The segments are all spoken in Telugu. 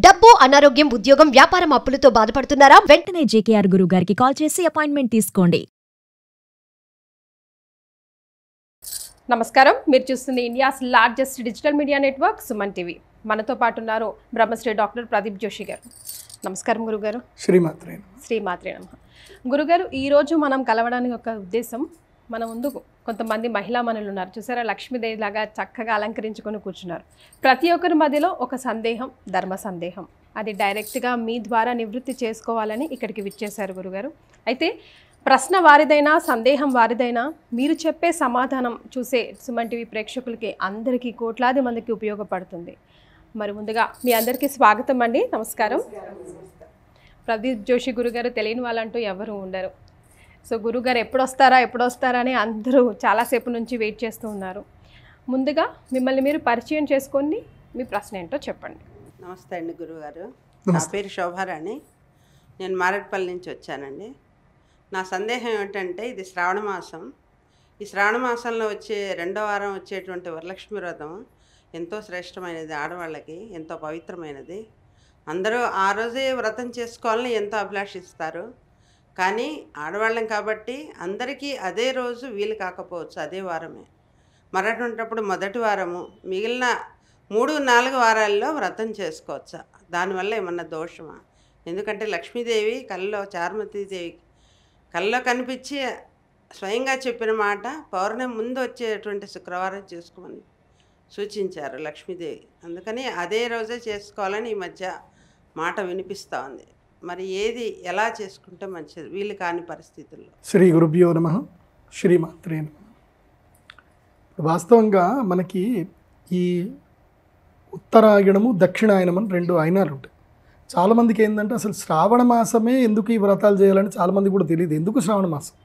డబ్బు, అనారోగ్యం, ఉద్యోగం, వ్యాపారం అప్పులతో బాధపడుతున్నారా? వెంటనే జేకేఆర్ గురువు గారికి కాల్ చేసి అపాయింట్మెంట్ తీసుకోండి. నమస్కారం, మీరు చూస్తుంది India's largest digital media network Suman TV. మనతో పాటు ఉన్నారు బ్రహ్మశ్రీ డాక్టర్ ప్రదీప్ జోషి గారు. నమస్కారం గురుగారు. శ్రీమాత్రే నమః. గురుగారు, ఈరోజు మనం కలవడానికి ఒక ఉద్దేశం, మన ముందు కొంతమంది మహిళా మనులు ఉన్నారు చూసారా, లక్ష్మీదేవి లాగా చక్కగా అలంకరించుకొని కూర్చున్నారు. ప్రతి ఒక్కరి మధ్యలో ఒక సందేహం, ధర్మ సందేహం, అది డైరెక్ట్గా మీ ద్వారా నివృత్తి చేసుకోవాలని ఇక్కడికి విచ్చేశారు గురుగారు. అయితే ప్రశ్న వారిదైనా, సందేహం వారిదైనా, మీరు చెప్పే సమాధానం చూసే సుమన్ టీవీ ప్రేక్షకులకి అందరికీ, కోట్లాది మందికి ఉపయోగపడుతుంది. మరి ముందుగా మీ అందరికీ స్వాగతం అండి. నమస్కారం. ప్రదీప్ జోషి గురుగారు తెలియని వాళ్ళంటూ ఎవరు ఉండరు. సో గురుగారు ఎప్పుడు వస్తారా అని అందరూ చాలాసేపు నుంచి వెయిట్ చేస్తూ ఉన్నారు. ముందుగా మిమ్మల్ని మీరు పరిచయం చేసుకొని మీ ప్రశ్న ఏంటో చెప్పండి. నమస్తే అండి గురుగారు. నా పేరు శోభారాణి. నేను మారేడుపల్లి నుంచి వచ్చానండి. నా సందేహం ఏమిటంటే, ఇది శ్రావణ మాసం. ఈ శ్రావణ మాసంలో వచ్చే రెండో వారం వచ్చేటువంటి వరలక్ష్మి వ్రతం ఎంతో శ్రేష్టమైనది, ఆడవాళ్ళకి ఎంతో పవిత్రమైనది. అందరూ ఆ రోజే వ్రతం చేసుకోవాలని ఎంతో అభిలాషిస్తారు. కానీ ఆడవాళ్ళం కాబట్టి అందరికీ అదే రోజు వీలు కాకపోవచ్చు, అదే వారమే. మరటువంటిప్పుడు మొదటి వారము, మిగిలిన 3-4 వారాల్లో వ్రతం చేసుకోవచ్చా? దానివల్ల ఏమన్నా దోషమా? ఎందుకంటే లక్ష్మీదేవి కళ్ళలో, చారుమతీదేవి కళ్ళలో కనిపించి స్వయంగా చెప్పిన మాట, పౌర్ణమి ముందు వచ్చేటువంటి శుక్రవారం చేసుకోమని సూచించారు లక్ష్మీదేవి. అందుకని అదే రోజే చేసుకోవాలని ఈ మధ్య మాట వినిపిస్తూ ఉంది. మరి ఏది ఎలా చేసుకుంటే మంచిది వీలు కాని పరిస్థితుల్లో? శ్రీ గురుభ్యో నమః. శ్రీమాత్రే నమః. వాస్తవంగా మనకి ఈ ఉత్తరాయణము, దక్షిణాయనం అని 2 ఆయనాలు ఉంటాయి. చాలామందికి ఏంటంటే అసలు శ్రావణ మాసమే ఎందుకు ఈ వ్రతాలు చేయాలని చాలామంది కూడా తెలియదు. ఎందుకు శ్రావణ మాసం?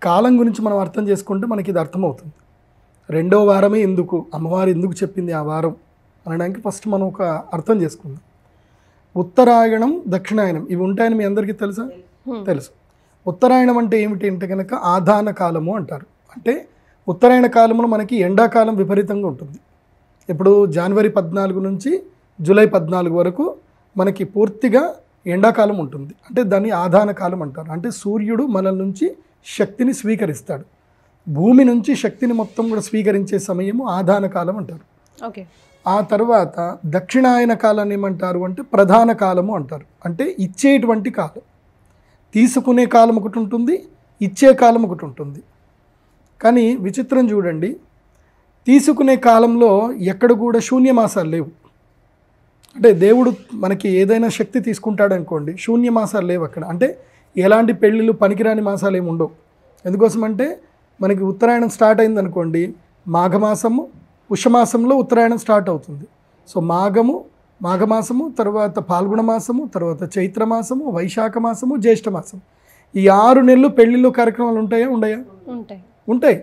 కాలం గురించి మనం అర్థం చేసుకుంటే మనకి ఇది అర్థమవుతుంది. 2వ వారమే ఎందుకు, అమ్మవారు ఎందుకు చెప్పింది ఆ వారం అనడానికి ఫస్ట్ మనం ఒక అర్థం చేసుకుందాం. ఉత్తరాయణం, దక్షిణాయనం ఇవి ఉంటాయని మీ అందరికీ తెలుసా? తెలుసు. ఉత్తరాయణం అంటే ఏమిటి అంటే కనుక ఆధాన కాలము అంటారు. అంటే ఉత్తరాయణ కాలంలో మనకి ఎండాకాలం విపరీతంగా ఉంటుంది. ఇప్పుడు జనవరి 14 నుంచి జూలై 14 వరకు మనకి పూర్తిగా ఎండాకాలం ఉంటుంది. అంటే దాన్ని ఆధాన కాలం అంటారు. అంటే సూర్యుడు మన నుంచి శక్తిని స్వీకరిస్తాడు. భూమి నుంచి శక్తిని మొత్తం కూడా స్వీకరించే సమయము ఆధాన కాలం అంటారు. ఓకే. ఆ తర్వాత దక్షిణాయన కాలాన్ని ఏమంటారు అంటే ప్రధాన కాలము అంటారు. అంటే ఇచ్చేటువంటి కాలం. తీసుకునే కాలం ఒకటి ఉంటుంది, ఇచ్చే కాలం ఒకటి ఉంటుంది. కానీ విచిత్రం చూడండి, తీసుకునే కాలంలో ఎక్కడ కూడా శూన్యమాసాలు లేవు. అంటే దేవుడు మనకి ఏదైనా శక్తి తీసుకుంటాడు అనుకోండి, శూన్యమాసాలు లేవు అక్కడ. అంటే ఎలాంటి పెళ్ళిళ్ళు, పనికిరాని మాసాలు ఏమి ఉండవు. ఎందుకోసం అంటే మనకి ఉత్తరాయణం స్టార్ట్ అయింది అనుకోండి, మాఘమాసము, పుష్యమాసంలో ఉత్తరాయణం స్టార్ట్ అవుతుంది. సో మాఘమాసము, తర్వాత పాల్గొన మాసము, తర్వాత చైత్రమాసము, వైశాఖ మాసము, జ్యేష్ఠ మాసం, ఈ 6 నెలలు పెళ్ళిళ్ళు కార్యక్రమాలు ఉంటాయా? ఉండయా? ఉంటాయి.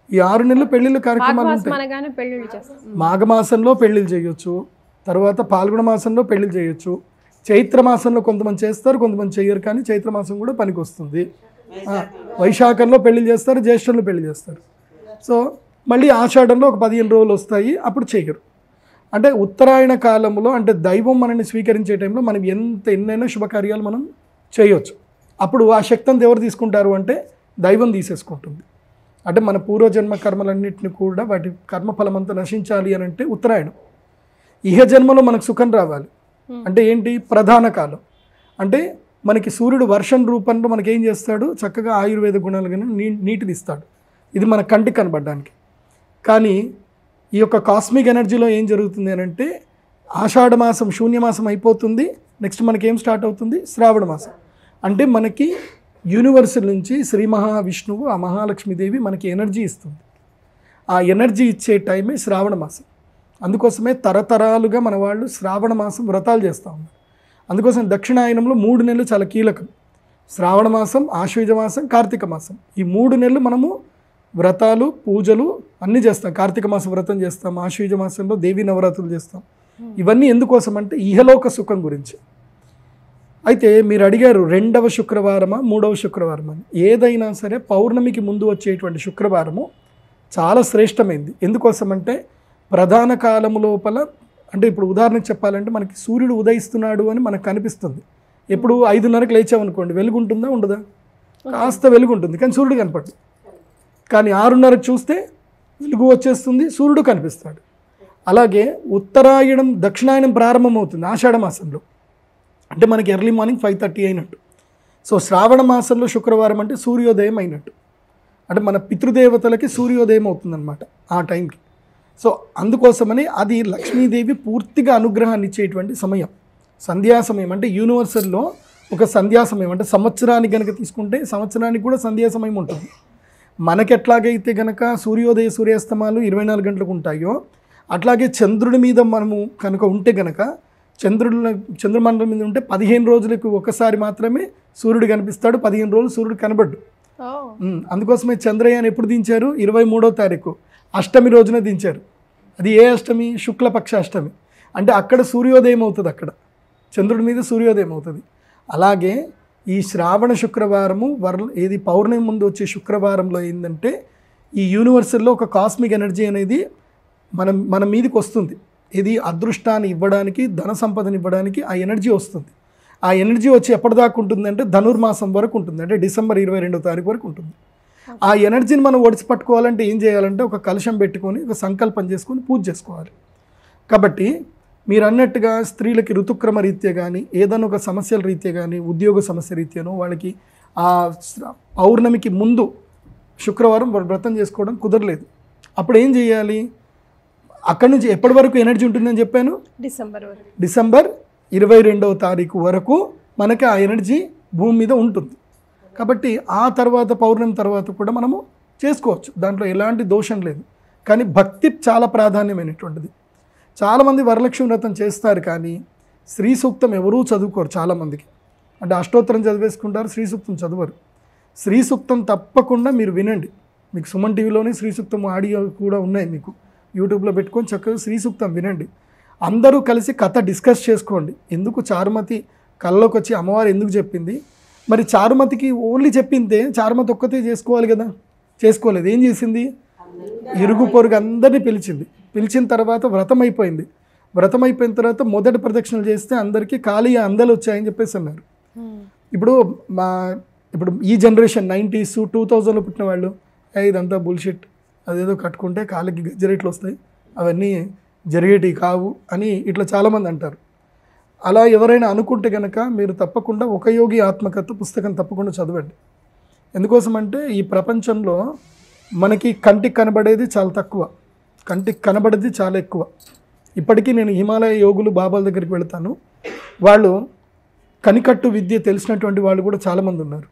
ఈ 6 నెలలు పెళ్ళిళ్ళు కార్యక్రమాలు ఉంటాయి. మాఘమాసంలో పెళ్ళిళ్ళు చేయొచ్చు, తర్వాత పాల్గొన మాసంలో పెళ్ళిళ్ళు చేయొచ్చు, చైత్ర మాసంలో కొంతమంది చేస్తారు, కొంతమంది చేయరు. కానీ చైత్రమాసం కూడా పనికి వస్తుంది. వైశాఖంలో పెళ్ళిళ్ళు చేస్తారు, జ్యేష్ఠంలో పెళ్లి చేస్తారు. సో మళ్ళీ ఆషాఢంలో ఒక 15 రోజులు వస్తాయి, అప్పుడు చేయరు. అంటే ఉత్తరాయణ కాలంలో, అంటే దైవం మనల్ని స్వీకరించే టైంలో మనం ఎన్నైనా శుభకార్యాలు మనం చేయొచ్చు. అప్పుడు ఆ శక్తిని ఎవరు తీసుకుంటారు అంటే దైవం తీసేసుకుంటుంది. అంటే మన పూర్వజన్మ కర్మలన్నింటినీ కూడా వాటి కర్మఫలం అంతా నశించాలి అని అంటే ఉత్తరాయణం. ఇహ జన్మలో మనకు సుఖం రావాలి అంటే ఏంటి? ప్రధాన కాలం. అంటే మనకి సూర్యుడు వర్షం రూపంలో మనకి ఏం చేస్తాడు? చక్కగా ఆయుర్వేద గుణాలు కానీ నీటిని ఇస్తాడు. ఇది మన కంటికి కనబడడానికి. కానీ ఈ యొక్క కాస్మిక్ ఎనర్జీలో ఏం జరుగుతుంది అని అంటే, ఆషాఢ మాసం శూన్యమాసం అయిపోతుంది, నెక్స్ట్ మనకి ఏం స్టార్ట్ అవుతుంది? శ్రావణ మాసం. అంటే మనకి యూనివర్స్ నుంచి శ్రీ మహావిష్ణువు, ఆ మహాలక్ష్మీదేవి మనకి ఎనర్జీ ఇస్తుంది. ఆ ఎనర్జీ ఇచ్చే టైమే శ్రావణ మాసం. అందుకోసమే తరతరాలుగా మన వాళ్ళు శ్రావణ మాసం వ్రతాలు చేస్తూ ఉన్నారు. అందుకోసం దక్షిణాయనంలో 3 నెలలు చాలా కీలకం. శ్రావణ మాసం, ఆశ్వయుజ మాసం, కార్తీక మాసం, ఈ 3 నెలలు మనము వ్రతాలు, పూజలు అన్నీ చేస్తాం. కార్తీక మాసం వ్రతం చేస్తాం, ఆశ్వయుజ మాసంలో దేవీ నవరాత్రులు చేస్తాం. ఇవన్నీ ఎందుకోసం అంటే ఇహలోక సుఖం గురించి. అయితే మీరు అడిగారు 2వ శుక్రవారమా 3వ శుక్రవారం అని. ఏదైనా సరే పౌర్ణమికి ముందు వచ్చేటువంటి శుక్రవారము చాలా శ్రేష్టమైంది. ఎందుకోసం అంటే ప్రధాన కాలము లోపల అంటే ఇప్పుడు ఉదాహరణకు చెప్పాలంటే మనకి సూర్యుడు ఉదయిస్తున్నాడు అని మనకు కనిపిస్తుంది. ఎప్పుడు 5:30కి లేచామనుకోండి, వెలుగు ఉంటుందా ఉండదా? కాస్త వెలుగు ఉంటుంది, కానీ సూర్యుడు కనపడు. కానీ 6:30కి చూస్తే వెలుగు వచ్చేస్తుంది, సూర్యుడు కనిపిస్తాడు. అలాగే ఉత్తరాయణం దక్షిణాయనం ప్రారంభమవుతుంది ఆషాఢ మాసంలో, అంటే మనకి ఎర్లీ మార్నింగ్ 5:30 అయినట్టు. సో శ్రావణ మాసంలో శుక్రవారం అంటే సూర్యోదయం అయినట్టు, అంటే మన పితృదేవతలకి సూర్యోదయం అవుతుందన్నమాట ఆ టైంకి. సో అందుకోసమని అది లక్ష్మీదేవి పూర్తిగా అనుగ్రహాన్ని ఇచ్చేటువంటి సమయం, సంధ్యా సమయం. అంటే యూనివర్సల్లో ఒక సంధ్యా సమయం, అంటే సంవత్సరానికి కనుక తీసుకుంటే సంవత్సరానికి కూడా సంధ్యా సమయం ఉంటుంది. మనకెట్లాగైతే కనుక సూర్యోదయ సూర్యాస్తమాలు 24 గంటలకు ఉంటాయో, అట్లాగే చంద్రుడి మీద మనము కనుక ఉంటే కనుక చంద్రమండలం మీద ఉంటే 15 రోజులకు ఒకసారి మాత్రమే సూర్యుడు కనిపిస్తాడు, 15 రోజులు సూర్యుడు కనబడ్డు. అందుకోసమే చంద్రయాన్ ఎప్పుడు దించారు? 23వ తారీఖు అష్టమి రోజున దించారు. అది ఏ అష్టమి? శుక్లపక్ష అష్టమి. అంటే అక్కడ సూర్యోదయం అవుతుంది, అక్కడ చంద్రుడి మీద సూర్యోదయం అవుతుంది. అలాగే ఈ శ్రావణ శుక్రవారము ఏది పౌర్ణమి ముందు వచ్చే శుక్రవారంలో ఏంటంటే ఈ యూనివర్సల్లో ఒక కాస్మిక్ ఎనర్జీ అనేది మన మీదకి వస్తుంది. ఇది అదృష్టాన్ని ఇవ్వడానికి, ధన సంపదను ఇవ్వడానికి ఆ ఎనర్జీ వస్తుంది. ఆ ఎనర్జీ వచ్చి ఎప్పటిదాకా ఉంటుందంటే ధనుర్మాసం వరకు ఉంటుంది, అంటే డిసెంబర్ 22వ తారీఖు వరకు ఉంటుంది. ఆ ఎనర్జీని మనం ఒడిసి పట్టుకోవాలంటే ఏం చేయాలంటే ఒక కలశం పెట్టుకొని ఒక సంకల్పం చేసుకొని పూజ చేసుకోవాలి. కాబట్టి మీరు అన్నట్టుగా స్త్రీలకి ఋతుక్రమ రీత్యా కానీ, ఏదైనా ఒక సమస్యల రీత్యా కానీ, ఉద్యోగ సమస్య రీత్యానో వాళ్ళకి ఆ పౌర్ణమికి ముందు శుక్రవారం వ్రతం చేసుకోవడం కుదరలేదు. అప్పుడు ఏం చేయాలి? అక్కడి నుంచి ఎప్పటి వరకు ఎనర్జీ ఉంటుందని చెప్పాను? డిసెంబర్ 22వ తారీఖు వరకు మనకి ఆ ఎనర్జీ భూమి మీద ఉంటుంది. కాబట్టి ఆ తర్వాత పౌర్ణమి తర్వాత కూడా మనము చేసుకోవచ్చు, దాంట్లో ఎలాంటి దోషం లేదు. కానీ భక్తి చాలా ప్రాధాన్యమైనటువంటిది. చాలామంది వరలక్ష్మి వ్రతం చేస్తారు, కానీ శ్రీ సూక్తం ఎవరూ చదువుకోరు చాలామందికి. అంటే అష్టోత్తరం చదివేసుకుంటారు, శ్రీ సూక్తం చదవరు. శ్రీ సూక్తం తప్పకుండా మీరు వినండి. మీకు సుమన్ టీవీలోనే శ్రీ సూక్తం ఆడియో కూడా ఉన్నాయి, మీకు యూట్యూబ్లో పెట్టుకొని చక్కగా శ్రీ సూక్తం వినండి. అందరూ కలిసి కథ డిస్కస్ చేసుకోండి. ఎందుకు చారుమతి కళ్ళలోకి వచ్చి అమ్మవారు ఎందుకు చెప్పింది? మరి చారుమతికి ఓన్లీ చెప్పిందే, చారుమతి ఒక్కతే చేసుకోవాలి కదా, చేసుకోలేదు. ఏం చేసింది? ఇరుగు పొరుగు అందరినీ పిలిచిన తర్వాత వ్రతం అయిపోయింది. వ్రతం అయిపోయిన తర్వాత మొదటి ప్రదక్షిణలు చేస్తే అందరికీ ఖాళీ అందలు వచ్చాయని చెప్పేసి అన్నారు. ఇప్పుడు ఈ జనరేషన్ 90s 2000లో పుట్టిన వాళ్ళు ఇదంతా బుల్షిట్, అదేదో కట్టుకుంటే కాళ్ళకి గజ్జరేట్లు వస్తాయి, అవన్నీ జరిగేటి కావు అని ఇట్లా చాలామంది అంటారు. అలా ఎవరైనా అనుకుంటే కనుక మీరు తప్పకుండా ఒక యోగి ఆత్మకథ పుస్తకం తప్పకుండా చదవండి. ఎందుకోసమంటే ఈ ప్రపంచంలో మనకి కంటికి కనబడేది చాలా తక్కువ, కంటికి కనబడేది చాలా ఎక్కువ. ఇప్పటికీ నేను హిమాలయ యోగులు బాబాల దగ్గరికి వెళతాను, వాళ్ళు కనికట్టు విద్య తెలిసినటువంటి వాళ్ళు కూడా చాలామంది ఉన్నారు.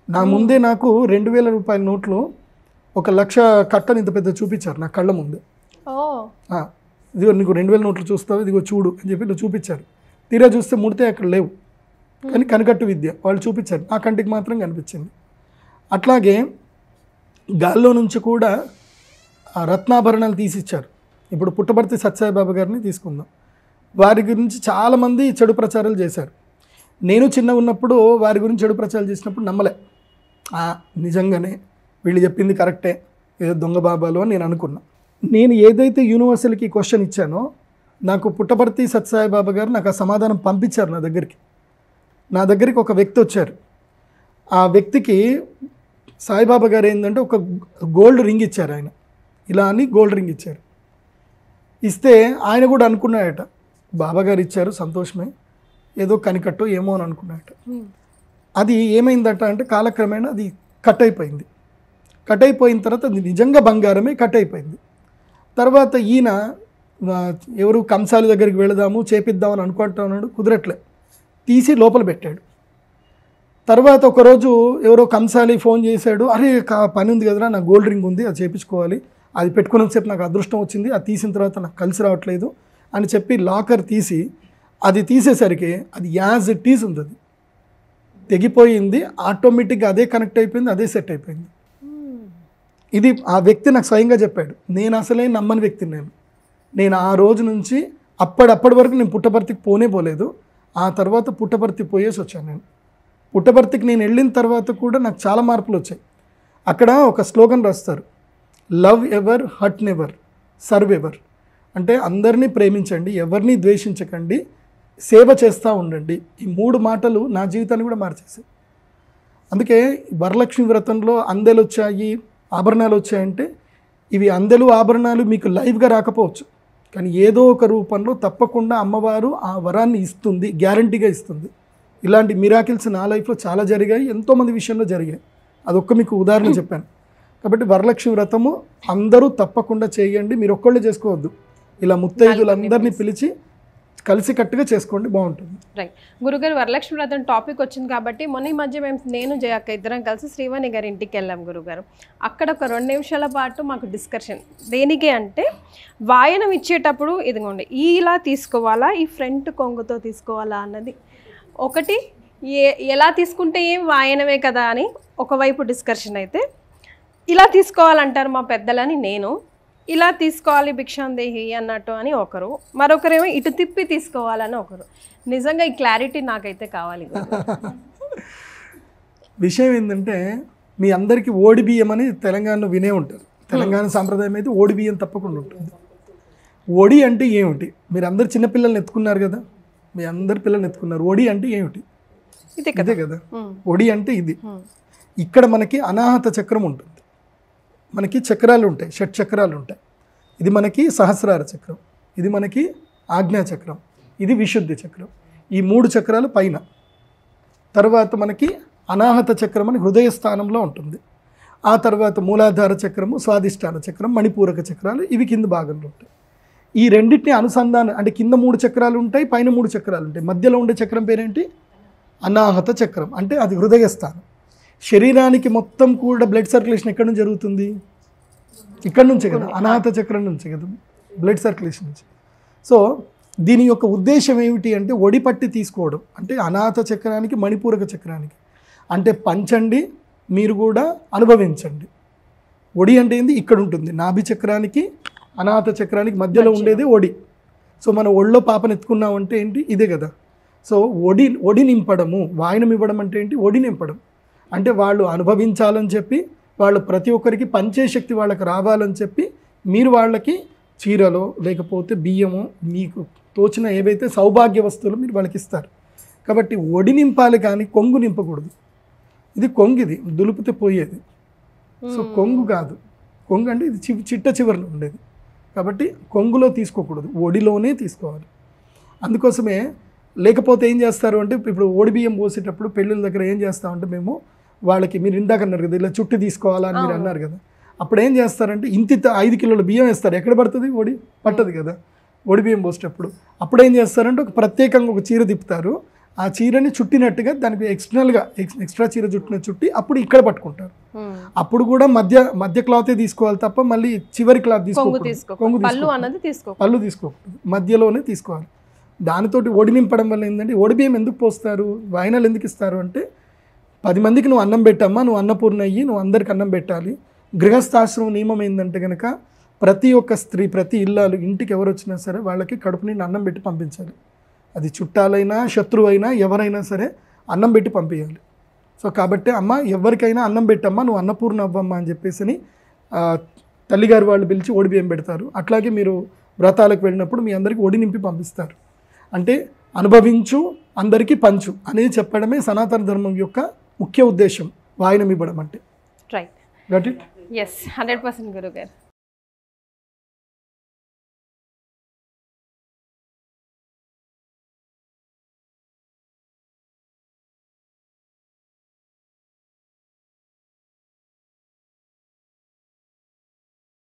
నా ముందే నాకు 2000 రూపాయల నోట్లు 1,00,000 కట్టని ఇంత పెద్ద చూపించారు నా కళ్ళ ముందే. ఇదిగో నీకు 2000 నోట్లు చూస్తావు, ఇదిగో చూడు అని చెప్పి ఇట్లా చూపించారు. తీరా చూస్తే ముడితే అక్కడ లేవు, కానీ కనికట్టు విద్య వాళ్ళు చూపించారు, నా కంటికి మాత్రం కనిపించింది. అట్లాగే గాల్లో నుంచి కూడా రత్నాభరణాలు తీసిచ్చారు. ఇప్పుడు పుట్టపర్తి సత్యసాయిబాబా గారిని తీసుకుందాం, వారి గురించి చాలామంది చెడు ప్రచారాలు చేశారు. నేను చిన్న ఉన్నప్పుడు వారి గురించి చెడు ప్రచారాలు చేసినప్పుడు నమ్మలే, నిజంగానే వీళ్ళు చెప్పింది కరెక్టే, ఏదో దొంగ బాబాలు అని నేను అనుకున్నా. నేను ఏదైతే యూనివర్సల్కి క్వశ్చన్ ఇచ్చానో నాకు పుట్టపర్తి సత్యసాయిబాబా గారు నాకు ఆ సమాధానం పంపించారు నా దగ్గరికి ఒక వ్యక్తి వచ్చారు. ఆ వ్యక్తికి సాయిబాబా గారు ఏంటంటే ఒక గోల్డ్ రింగ్ ఇచ్చారు, ఆయన ఇలా అని గోల్డ్ రింగ్ ఇచ్చారు. ఇస్తే ఆయన కూడా అనుకున్నాడట, బాబా గారు ఇచ్చారు సంతోషమే, ఏదో కనికట్టు ఏమో అని అనుకున్నాడట. అది ఏమైందట అంటే కాలక్రమేణా అది కట్ అయిపోయింది. కట్ అయిపోయిన తర్వాత అది నిజంగా బంగారమే కట్ అయిపోయింది. తర్వాత ఈయన ఎవరు కంసాలి దగ్గరికి వెళదాము చేపిద్దామని అనుకుంటున్నాడు, కుదరట్లే, తీసి లోపల పెట్టాడు. తర్వాత ఒకరోజు ఎవరో కంసాలి ఫోన్ చేశాడు, అరే పని ఉంది కదరా, నాకు గోల్డ్ రింగ్ ఉంది, అది చేయించుకోవాలి, అది పెట్టుకున్నంతసేపు నాకు అదృష్టం వచ్చింది, అది తీసిన తర్వాత నాకు కలిసి రావట్లేదు అని చెప్పి లాకర్ తీసి అది తీసేసరికి అది యాజ్ ఇట్ ఈజ్ ఉంది, అది తెగిపోయింది, ఆటోమేటిక్గా అదే కనెక్ట్ అయిపోయింది, అదే సెట్ అయిపోయింది. ఇది ఆ వ్యక్తి నాకు స్వయంగా చెప్పాడు. నేను అసలే నమ్మని వ్యక్తిని, నేను ఆ రోజు నుంచి అప్పటి వరకు నేను పుట్టపర్తికి పోలేదు. ఆ తర్వాత పుట్టపర్తి పోయేసి వచ్చాను. నేను పుట్టపర్తికి నేను వెళ్ళిన తర్వాత కూడా నాకు చాలా మార్పులు వచ్చాయి. అక్కడ ఒక స్లోగన్ రాస్తారు, love ever, hurt never, serve ever. అంటే అందరినీ ప్రేమించండి, ఎవరిని ద్వేషించకండి, సేవ చేస్తూ ఉండండి. ఈ 3 మాటలు నా జీవితాన్ని కూడా మార్చేసాయి. అందుకే వరలక్ష్మి వ్రతంలో అందెలు వచ్చాయి, ఆభరణాలు వచ్చాయంటే ఇవి అందెలు ఆభరణాలు మీకు లైవ్గా రాకపోవచ్చు, కానీ ఏదో ఒక రూపంలో తప్పకుండా అమ్మవారు ఆ వరాన్ని ఇస్తుంది, గ్యారంటీగా ఇస్తుంది. ఇలాంటి మిరాకిల్స్ నా లైఫ్లో చాలా జరిగాయి, ఎంతోమంది విషయంలో జరిగాయి. అదొక్క మీకు ఉదాహరణ చెప్పాను. కాబట్టి వరలక్ష్మి వ్రతము అందరూ తప్పకుండా చేయండి. మీరు ఒక్కళ్ళే చేసుకోవద్దు, ఇలా ముత్తైదులందరినీ పిలిచి కలిసికట్టుగా చేసుకోండి, బాగుంటుంది. రైట్ గురుగారు, వరలక్ష్మి వ్రతం టాపిక్ వచ్చింది కాబట్టి మొన్న ఈ మధ్య నేను జయక్క ఇద్దరం కలిసి శ్రీవాణి గారి ఇంటికి వెళ్ళాం గురుగారు. అక్కడ ఒక 2 నిమిషాల పాటు మాకు డిస్కషన్. దేనికి అంటే వాయనం ఇచ్చేటప్పుడు ఇదిగోండి ఇలా తీసుకోవాలా, ఈ ఫ్రంట్ కొంగుతో తీసుకోవాలా అన్నది ఒకటి, ఎలా తీసుకుంటే ఏం వాయనమే కదా అని ఒకవైపు డిస్కషన్ అయితే, ఇలా తీసుకోవాలంటారు మా పెద్దలని నేను, ఇలా తీసుకోవాలి భిక్షాందేహి అన్నట్టు అని ఒకరు, మరొకరేమో ఇటు తిప్పి తీసుకోవాలని ఒకరు. నిజంగా ఈ క్లారిటీ నాకైతే కావాలి. విషయం ఏంటంటే మీ అందరికీ ఓడి బియ్యం అని తెలంగాణలో వినే ఉంటారు. తెలంగాణ సాంప్రదాయం అయితే ఓడి బియ్యం తప్పకుండా ఉంటుంది. ఒడి అంటే ఏమిటి? మీరు అందరు చిన్నపిల్లల్ని ఎత్తుకున్నారు కదా, మీ అందరు పిల్లల్ని ఎత్తుకున్నారు. ఒడి అంటే ఏమిటి? ఇదే కదా ఒడి అంటే. ఇది ఇక్కడ మనకి అనాహత చక్రం ఉంటుంది, మనకి చక్రాలు ఉంటాయి, 6 చక్రాలు ఉంటాయి. ఇది మనకి సహస్రార చక్రం, ఇది మనకి ఆజ్ఞా చక్రం, ఇది విశుద్ధి చక్రం. ఈ 3 చక్రాలు పైన. తర్వాత మనకి అనాహత చక్రం అని హృదయ స్థానంలో ఉంటుంది. ఆ తర్వాత మూలాధార చక్రము, స్వాదిష్టాన చక్రం, మణిపూరక చక్రాలు, ఇవి కింద భాగంలో ఉంటాయి. ఈ రెండింటిని అనుసంధానం అంటే కింద 3 చక్రాలు ఉంటాయి, పైన 3 చక్రాలు ఉంటాయి. మధ్యలో ఉండే చక్రం పేరేంటి? అనాహత చక్రం. అంటే అది హృదయ స్థానం. శరీరానికి మొత్తం కూడా బ్లడ్ సర్క్యులేషన్ ఎక్కడి నుంచి జరుగుతుంది? ఇక్కడ నుంచే కదా, అనాహత చక్రం నుంచే కదా బ్లడ్ సర్క్యులేషన్ నుంచి. సో దీని యొక్క ఉద్దేశం ఏమిటి అంటే ఒడి పట్టి తీసుకోవడం. అంటే అనాహత చక్రానికి, మణిపూరక చక్రానికి అంటే పంచండి, మీరు కూడా అనుభవించండి. ఒడి అంటే ఏంది? ఇక్కడ ఉంటుంది. నాభి చక్రానికి, అనాహత చక్రానికి మధ్యలో ఉండేది ఒడి. సో మన ఒళ్ళో పాపను ఎత్తుకున్నామంటే ఏంటి? ఇదే కదా. సో ఒడి నింపడము, వాయనం ఇవ్వడం అంటే ఏంటి? ఒడి నింపడం. అంటే వాళ్ళు అనుభవించాలని చెప్పి, వాళ్ళు ప్రతి ఒక్కరికి పంచే శక్తి వాళ్ళకి రావాలని చెప్పి, మీరు వాళ్ళకి చీరలో లేకపోతే బియ్యము, మీకు తోచిన ఏవైతే సౌభాగ్య వస్తువులు మీరు వాళ్ళకి ఇస్తారు. కాబట్టి ఒడి నింపాలి కానీ కొంగు నింపకూడదు. ఇది కొంగు, ఇది దులుపుతే పోయేది. సో కొంగు కాదు. కొంగు అంటే ఇది చిట్ట చివరిలో ఉండేది. కాబట్టి కొంగులో తీసుకోకూడదు, ఒడిలోనే తీసుకోవాలి. అందుకోసమే లేకపోతే ఏం చేస్తారు అంటే, ఇప్పుడు ఓడి బియ్యం పోసేటప్పుడు పెళ్ళిళ్ళ దగ్గర ఏం చేస్తామంటే మేము వాళ్ళకి, మీరు ఇందాక అన్నారు కదా ఇలా చుట్టు తీసుకోవాలని మీరు అన్నారు కదా, అప్పుడు ఏం చేస్తారంటే ఇంత 5 కిలోల బియ్యం వేస్తారు. ఎక్కడ పడుతుంది? ఒడి పట్టదు కదా ఒడి బియ్యం పోసేటప్పుడు. అప్పుడు ఏం చేస్తారంటే ఒక ప్రత్యేకంగా ఒక చీర తిప్పుతారు, ఆ చీరని చుట్టినట్టుగా దానికి ఎక్స్ట్రా చీర చుట్టి అప్పుడు ఇక్కడ పట్టుకుంటారు. అప్పుడు కూడా మధ్య క్లాతే తీసుకోవాలి తప్ప మళ్ళీ చివరి క్లాత్ తీసుకోకూడదు, పళ్ళు తీసుకోకూడదు, మధ్యలోనే తీసుకోవాలి. దానితోటి ఒడి నింపడం వల్ల ఏంటంటే, ఒడి బియ్యం ఎందుకు పోస్తారు, వాయినాలు ఎందుకు ఇస్తారు అంటే, 10 మందికి నువ్వు అన్నం పెట్టమ్మా, నువ్వు అన్నపూర్ణ అయ్యి నువ్వు అందరికి అన్నం పెట్టాలి. గృహస్థాశ్రమం నియమం ఏంటంటే కనుక ప్రతి ఒక్క స్త్రీ, ప్రతి ఇల్లాలు, ఇంటికి ఎవరు వచ్చినా సరే వాళ్ళకి కడుపు నిండి అన్నం పెట్టి పంపించాలి. అది చుట్టాలైనా శత్రువైనా ఎవరైనా సరే అన్నం పెట్టి పంపించాలి. సో కాబట్టి అమ్మ ఎవరికైనా అన్నం పెట్టమ్మా, నువ్వు అన్నపూర్ణ అవ్వమ్మా అని చెప్పేసి తల్లిగారు వాళ్ళు పిలిచి ఒడి బియ్యం పెడతారు. అట్లాగే మీరు వ్రతాలకు వెళ్ళినప్పుడు మీ అందరికీ ఒడి నింపి పంపిస్తారు. అంటే అనుభవించు, అందరికీ పంచు అనేది చెప్పడమే సనాతన ధర్మం యొక్క ముఖ్య ఉద్దేశం వాయనం ఇవ్వడం అంటే. రైట్. Got it? ఎస్, 100% గురుగారు.